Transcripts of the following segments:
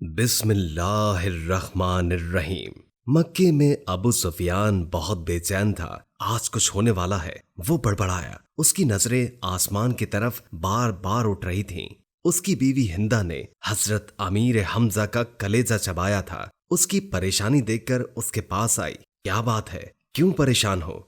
بسم اللہ الرحمن الرحیم۔ مکے میں ابو سفیان بہت بے چین تھا، آج کچھ ہونے والا ہے۔ وہ بڑبڑایا، اس کی نظریں آسمان کی طرف بار بار اٹھ رہی تھیں۔ اس کی بیوی ہندہ نے حضرت امیر حمزہ کا کلیجہ چبایا تھا۔ اس کی پریشانی دیکھ کر اس کے پاس آئی۔ کیا بات ہے، کیوں پریشان ہو؟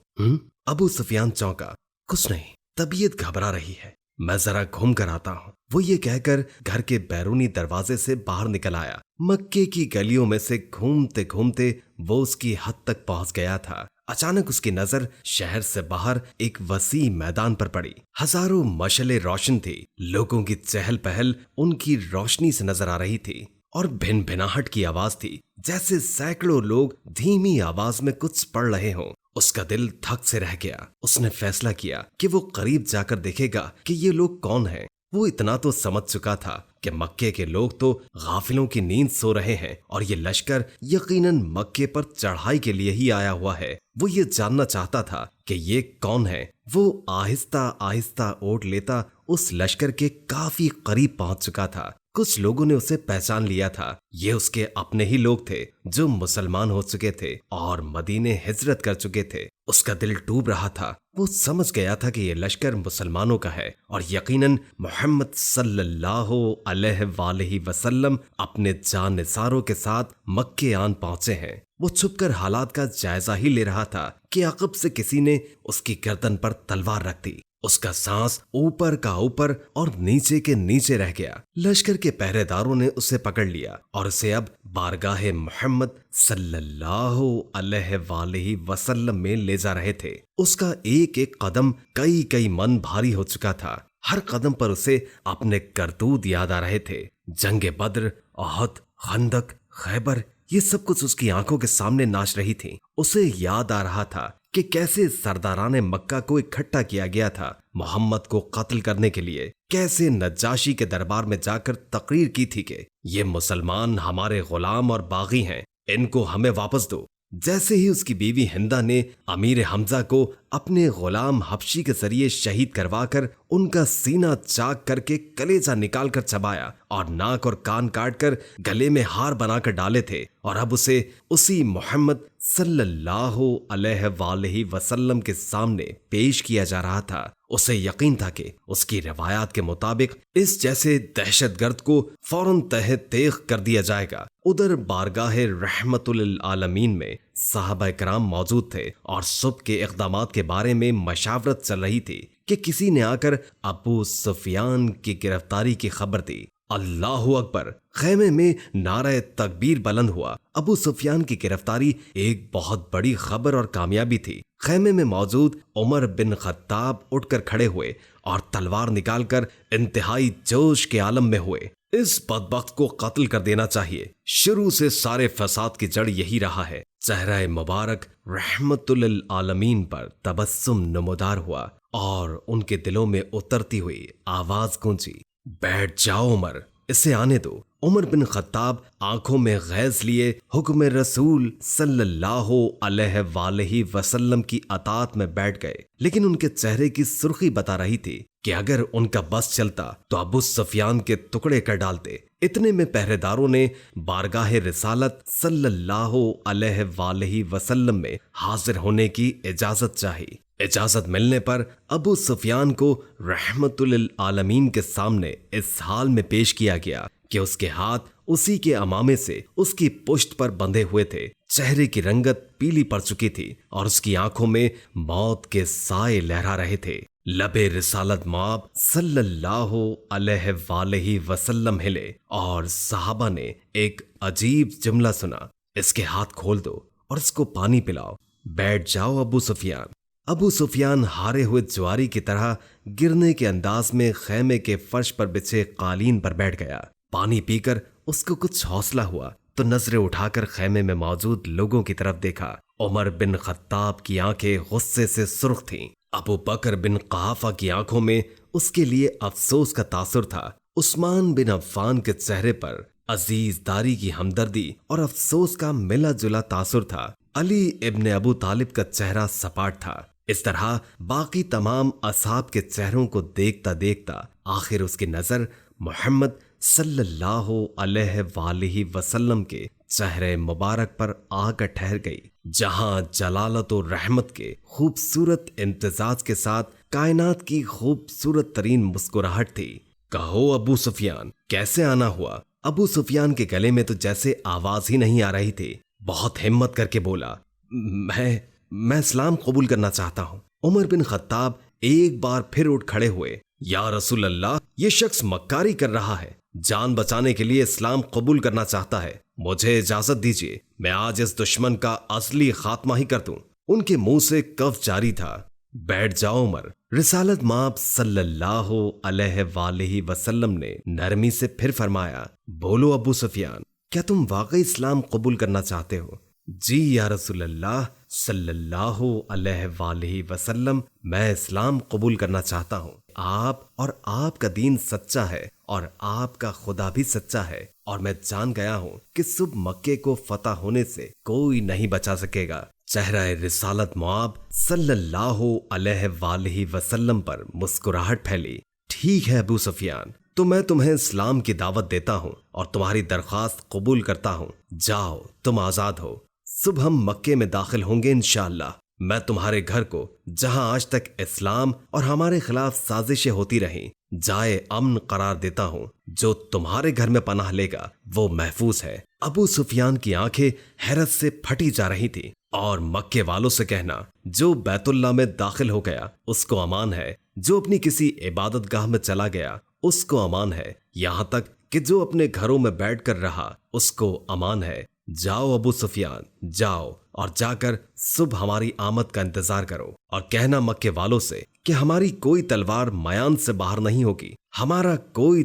ابو سفیان چونکا۔ کچھ نہیں، طبیعت گھبرا رہی ہے، میں ذرا گھوم کر آتا ہوں۔ وہ یہ کہہ کر گھر کے بیرونی دروازے سے باہر نکل آیا۔ مکے کی گلیوں میں سے گھومتے گھومتے وہ اس کی حد تک پہنچ گیا تھا۔ اچانک اس کی نظر شہر سے باہر ایک وسیع میدان پر پڑی۔ ہزاروں مشعلیں روشن تھی، لوگوں کی چہل پہل ان کی روشنی سے نظر آ رہی تھی، اور بھن بھناہٹ کی آواز تھی، جیسے سینکڑوں لوگ دھیمی آواز میں کچھ پڑھ رہے ہوں۔ اس کا دل تھک سے رہ گیا۔ اس نے فیصلہ کیا کہ وہ قریب جا کر دیکھے گا کہ یہ لوگ کون ہیں۔ وہ اتنا تو سمجھ چکا تھا کہ مکے کے لوگ تو غافلوں کی نیند سو رہے ہیں، اور یہ لشکر یقیناً مکے پر چڑھائی کے لیے ہی آیا ہوا ہے۔ وہ یہ جاننا چاہتا تھا کہ یہ کون ہے۔ وہ آہستہ آہستہ اوٹ لیتا اس لشکر کے کافی قریب پہنچ چکا تھا۔ کچھ لوگوں نے اسے پہچان لیا تھا، یہ اس کے اپنے ہی لوگ تھے جو مسلمان ہو چکے تھے اور مدینے ہجرت کر چکے تھے۔ اس کا دل ڈوب رہا تھا۔ وہ سمجھ گیا تھا کہ یہ لشکر مسلمانوں کا ہے، اور یقیناً محمد صلی اللہ علیہ وآلہ وسلم اپنے جانثاروں کے ساتھ مکے آن پہنچے ہیں۔ وہ چھپ کر حالات کا جائزہ ہی لے رہا تھا کہ عقب سے کسی نے اس کی گردن پر تلوار رکھ دی۔ اس کا سانس اوپر کا اوپر اور نیچے کے نیچے رہ گیا۔ لشکر کے پہرے داروں نے اسے پکڑ لیا اور اسے اب بارگاہ محمد صلی اللہ علیہ وآلہ وسلم میں لے جا رہے تھے۔ اس کا ایک ایک قدم کئی من بھاری ہو چکا تھا۔ ہر قدم پر اسے اپنے کرتوت یاد آ رہے تھے۔ جنگ بدر، احد، خندق، خیبر، یہ سب کچھ اس کی آنکھوں کے سامنے ناچ رہی تھی۔ اسے یاد آ رہا تھا کہ کیسے سرداران مکہ کو اکٹھا کیا گیا تھا محمد کو قتل کرنے کے لیے، کیسے نجاشی کے دربار میں جا کر تقریر کی تھی کہ یہ مسلمان ہمارے غلام اور باغی ہیں، ان کو ہمیں واپس دو۔ جیسے ہی اس کی بیوی ہندہ نے امیر حمزہ کو اپنے غلام حبشی کے ذریعے شہید کروا کر ان کا سینہ چاک کر کے کلیجہ نکال کر چبایا اور ناک اور کان کاٹ کر گلے میں ہار بنا کر ڈالے تھے، اور اب اسے اسی محمد صلی اللہ علیہ وآلہ وسلم کے سامنے پیش کیا جا رہا تھا، اسے یقین تھا کہ اس کی روایات کے مطابق اس جیسے دہشت گرد کو فوراً تہہ تیغ کر دیا جائے گا۔ ادھر بارگاہ رحمت للعالمین میں صحابہ کرام موجود تھے، اور صبح کے اقدامات کے بارے میں مشاورت چل رہی تھی کہ کسی نے آ کر ابو سفیان کی گرفتاری کی خبر دی۔ اللہ اکبر! خیمے میں نعرہ تکبیر بلند ہوا۔ ابو سفیان کی گرفتاری ایک بہت بڑی خبر اور کامیابی تھی۔ خیمے میں موجود عمر بن خطاب اٹھ کر کھڑے ہوئے اور تلوار نکال کر انتہائی جوش کے عالم میں ہوئے۔ اس بدبخت کو قتل کر دینا چاہیے، شروع سے سارے فساد کی جڑ یہی رہا ہے۔ چہرہ مبارک رحمت للعالمین پر تبسم نمودار ہوا، اور ان کے دلوں میں اترتی ہوئی آواز گونجی، بیٹھ جاؤ عمر، اسے آنے دو۔ عمر بن خطاب آنکھوں میں غیظ لیے حکم رسول صلی اللہ علیہ وآلہ وسلم کی اطاعت میں بیٹھ گئے، لیکن ان کے چہرے کی سرخی بتا رہی تھی کہ اگر ان کا بس چلتا تو ابو سفیان کے ٹکڑے کر ڈالتے۔ اتنے میں پہرے داروں نے بارگاہ رسالت صلی اللہ علیہ وآلہ وسلم میں حاضر ہونے کی اجازت چاہی۔ اجازت ملنے پر ابو سفیان کو رحمت للعالمین کے سامنے اس حال میں پیش کیا گیا کہ اس کے ہاتھ اسی کے امامے سے اس کی پشت پر بندھے ہوئے تھے، چہرے کی رنگت پیلی پڑ چکی تھی، اور اس کی آنکھوں میں موت کے سائے لہرا رہے تھے۔ لب رسالت مآب صلی اللہ علیہ وآلہ وسلم ہلے، اور صحابہ نے ایک عجیب جملہ سنا، اس کے ہاتھ کھول دو اور اس کو پانی پلاؤ، بیٹھ جاؤ ابو سفیان۔ ابو سفیان ہارے ہوئے جواری کی طرح گرنے کے انداز میں خیمے کے فرش پر بچھے قالین پر بیٹھ گیا۔ پانی پی کر اس کو کچھ حوصلہ ہوا تو نظریں اٹھا کر خیمے میں موجود لوگوں کی طرف دیکھا۔ عمر بن خطاب کی آنکھیں غصے سے سرخ تھیں۔ ابو بکر بن قحافہ کی آنکھوں میں اس کے لیے افسوس کا تاثر تھا۔ عثمان بن عفان کے چہرے پر عزیز داری کی ہمدردی اور افسوس کا ملا جلا تاثر تھا۔ علی ابن ابو طالب کا چہرہ سپاٹ تھا۔ اس طرح باقی تمام اصحاب کے چہروں کو دیکھتا دیکھتا آخر اس کی نظر محمد صلی اللہ علیہ وآلہ وسلم کے چہرے مبارک پر آ کر ٹھہر گئی، جہاں جلالت و رحمت کے خوبصورت امتزاج کے ساتھ کائنات کی خوبصورت ترین مسکراہٹ تھی۔ کہو ابو سفیان، کیسے آنا ہوا؟ ابو سفیان کے گلے میں تو جیسے آواز ہی نہیں آ رہی تھی۔ بہت ہمت کر کے بولا، میں اسلام قبول کرنا چاہتا ہوں۔ عمر بن خطاب ایک بار پھر اٹھ کھڑے ہوئے۔ یا رسول اللہ، یہ شخص مکاری کر رہا ہے، جان بچانے کے لیے اسلام قبول کرنا چاہتا ہے، مجھے اجازت دیجیے، میں آج اس دشمن کا اصلی خاتمہ ہی کر دوں۔ ان کے منہ سے کف جاری تھا۔ بیٹھ جاؤ عمر، رسالت مآب صلی اللہ علیہ وآلہ وسلم نے نرمی سے پھر فرمایا۔ بولو ابو سفیان، کیا تم واقعی اسلام قبول کرنا چاہتے ہو؟ جی یا رسول اللہ صلی اللہ علیہ وآلہ وسلم، میں اسلام قبول کرنا چاہتا ہوں۔ آپ اور آپ کا دین سچا ہے اور آپ کا خدا بھی سچا ہے، اور میں جان گیا ہوں کہ صبح مکے کو فتح ہونے سے کوئی نہیں بچا سکے گا۔ چہرہ رسالت مآب صلی اللہ علیہ وآلہ وسلم پر مسکراہٹ پھیلی۔ ٹھیک ہے ابو سفیان، تو میں تمہیں اسلام کی دعوت دیتا ہوں اور تمہاری درخواست قبول کرتا ہوں۔ جاؤ، تم آزاد ہو۔ صبح ہم مکے میں داخل ہوں گے انشاءاللہ۔ میں تمہارے گھر کو، جہاں آج تک اسلام اور ہمارے خلاف سازشیں ہوتی رہیں، جائے امن قرار دیتا ہوں۔ جو تمہارے گھر میں پناہ لے گا وہ محفوظ ہے۔ ابو سفیان کی آنکھیں حیرت سے پھٹی جا رہی تھی، اور مکے والوں سے کہنا، جو بیت اللہ میں داخل ہو گیا اس کو امان ہے، جو اپنی کسی عبادت گاہ میں چلا گیا اس کو امان ہے، یہاں تک کہ جو اپنے گھروں میں بیٹھ کر رہا اس کو امان ہے۔ جاؤ ابو سفیان، جاؤ اور جا کر صبح ہماری آمد کا انتظار کرو، اور کہنا مکے والوں سے کہ ہماری کوئی تلوار میان سے باہر نہیں ہوگی، ہمارا کوئی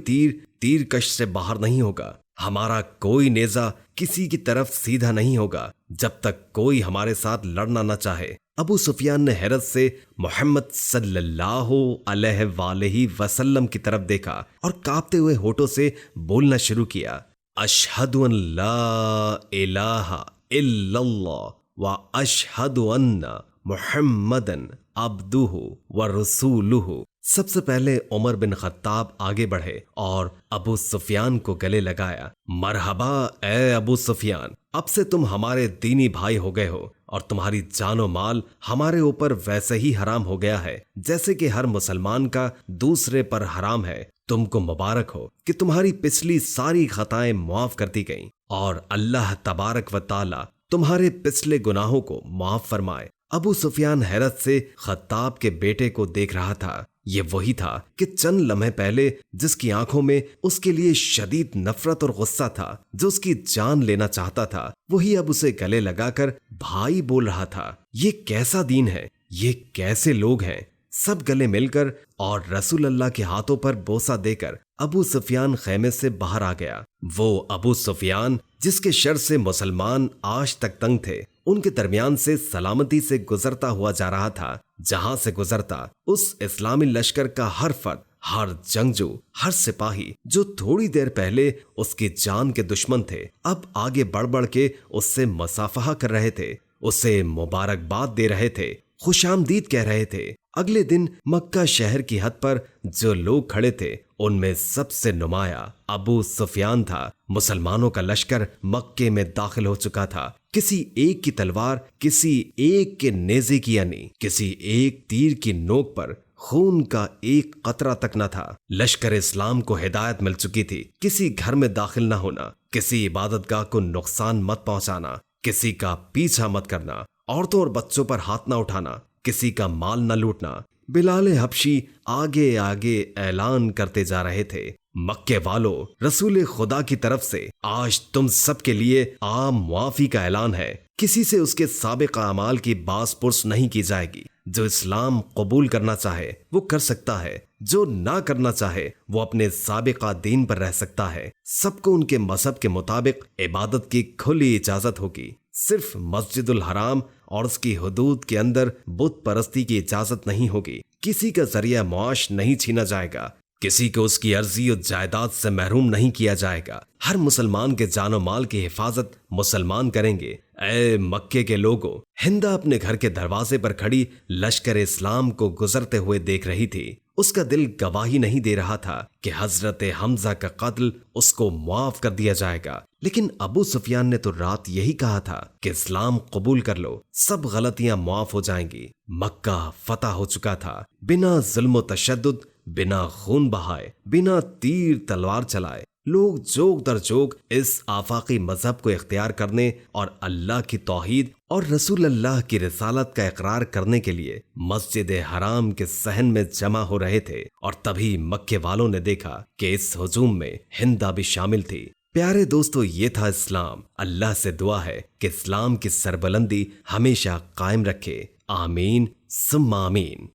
تیر کش سے باہر نہیں ہوگا، ہمارا کوئی نیزہ کسی کی طرف سیدھا نہیں ہوگا جب تک کوئی ہمارے ساتھ لڑنا نہ چاہے۔ ابو سفیان نے حیرت سے محمد صلی اللہ علیہ وآلہ وسلم کی طرف دیکھا اور کانپتے ہوئے ہونٹوں سے بولنا شروع کیا۔ اشہد ان لا الہ الا اللہ و اشہد ان محمدن عبدہ و رسولہ۔ سب سے پہلے عمر بن خطاب آگے بڑھے اور ابو سفیان کو گلے لگایا۔ مرحبا اے ابو سفیان، اب سے تم ہمارے دینی بھائی ہو گئے ہو، اور تمہاری جان و مال ہمارے اوپر ویسے ہی حرام ہو گیا ہے جیسے کہ ہر مسلمان کا دوسرے پر حرام ہے۔ تم کو مبارک ہو کہ تمہاری پچھلی ساری خطائیں معاف کر دی گئیں، اور اللہ تبارک و تعالی تمہارے پچھلے گناہوں کو معاف فرمائے۔ ابو سفیان حیرت سے خطاب کے بیٹے کو دیکھ رہا تھا۔ یہ وہی تھا کہ چند لمحے پہلے جس کی آنکھوں میں اس کے لیے شدید نفرت اور غصہ تھا، جو اس کی جان لینا چاہتا تھا، وہی اب اسے گلے لگا کر بھائی بول رہا تھا۔ یہ کیسا دین ہے، یہ کیسے لوگ ہیں؟ سب گلے مل کر اور رسول اللہ کے ہاتھوں پر بوسہ دے کر ابو سفیان خیمے سے باہر آ گیا۔ وہ ابو سفیان جس کے شر سے مسلمان آج تک تنگ تھے، ان کے درمیان سے سلامتی سے گزرتا ہوا جا رہا تھا۔ جہاں سے گزرتا اس اسلامی لشکر کا ہر فرد، ہر جنگجو، ہر سپاہی جو تھوڑی دیر پہلے اس کی جان کے دشمن تھے، اب آگے بڑھ بڑھ کے اس سے مصافحہ کر رہے تھے، اسے مبارکباد دے رہے تھے، خوش آمدید کہہ رہے تھے۔ اگلے دن مکہ شہر کی حد پر جو لوگ کھڑے تھے ان میں سب سے نمایاں ابو سفیان تھا۔ مسلمانوں کا لشکر مکے میں داخل ہو چکا تھا۔ کسی ایک کی تلوار، کسی ایک کے نیزے کی یعنی کسی ایک تیر کی نوک پر خون کا ایک قطرہ تک نہ تھا۔ لشکر اسلام کو ہدایت مل چکی تھی، کسی گھر میں داخل نہ ہونا، کسی عبادت گاہ کو نقصان مت پہنچانا، کسی کا پیچھا مت کرنا، عورتوں اور بچوں پر ہاتھ نہ اٹھانا، کسی کا مال نہ لوٹنا۔ بلال حبشی آگے آگے اعلان کرتے جا رہے تھے، مکے والو، رسول خدا کی طرف سے آج تم سب کے لیے عام معافی کا اعلان ہے۔ کسی سے اس کے سابق اعمال کی باز پرس نہیں کی جائے گی۔ جو اسلام قبول کرنا چاہے وہ کر سکتا ہے، جو نہ کرنا چاہے وہ اپنے سابقہ دین پر رہ سکتا ہے۔ سب کو ان کے مذہب کے مطابق عبادت کی کھلی اجازت ہوگی۔ صرف مسجد الحرام اور اس کی حدود کے اندر بت پرستی کی اجازت نہیں ہوگی۔ کسی کا ذریعہ معاش نہیں چھینا جائے گا، کسی کو اس کی عرضی اور جائیداد سے محروم نہیں کیا جائے گا۔ ہر مسلمان کے جان و مال کی حفاظت مسلمان کریں گے۔ اے مکے کے لوگوں، ہندا اپنے گھر کے دروازے پر کھڑی لشکر اسلام کو گزرتے ہوئے دیکھ رہی تھی۔ اس کا دل گواہی نہیں دے رہا تھا کہ حضرت حمزہ کا قتل اس کو معاف کر دیا جائے گا، لیکن ابو سفیان نے تو رات یہی کہا تھا کہ اسلام قبول کر لو، سب غلطیاں معاف ہو جائیں گی۔ مکہ فتح ہو چکا تھا، بنا ظلم و تشدد، بنا خون بہائے، بنا تیر تلوار چلائے، لوگ جوگ در جوگ اس آفاقی مذہب کو اختیار کرنے اور اللہ کی توحید اور رسول اللہ کی رسالت کا اقرار کرنے کے لیے مسجد حرام کے صحن میں جمع ہو رہے تھے، اور تبھی مکے والوں نے دیکھا کہ اس ہجوم میں ہندا بھی شامل تھی۔ پیارے دوستو، یہ تھا اسلام۔ اللہ سے دعا ہے کہ اسلام کی سربلندی ہمیشہ قائم رکھے، آمین ثم آمین۔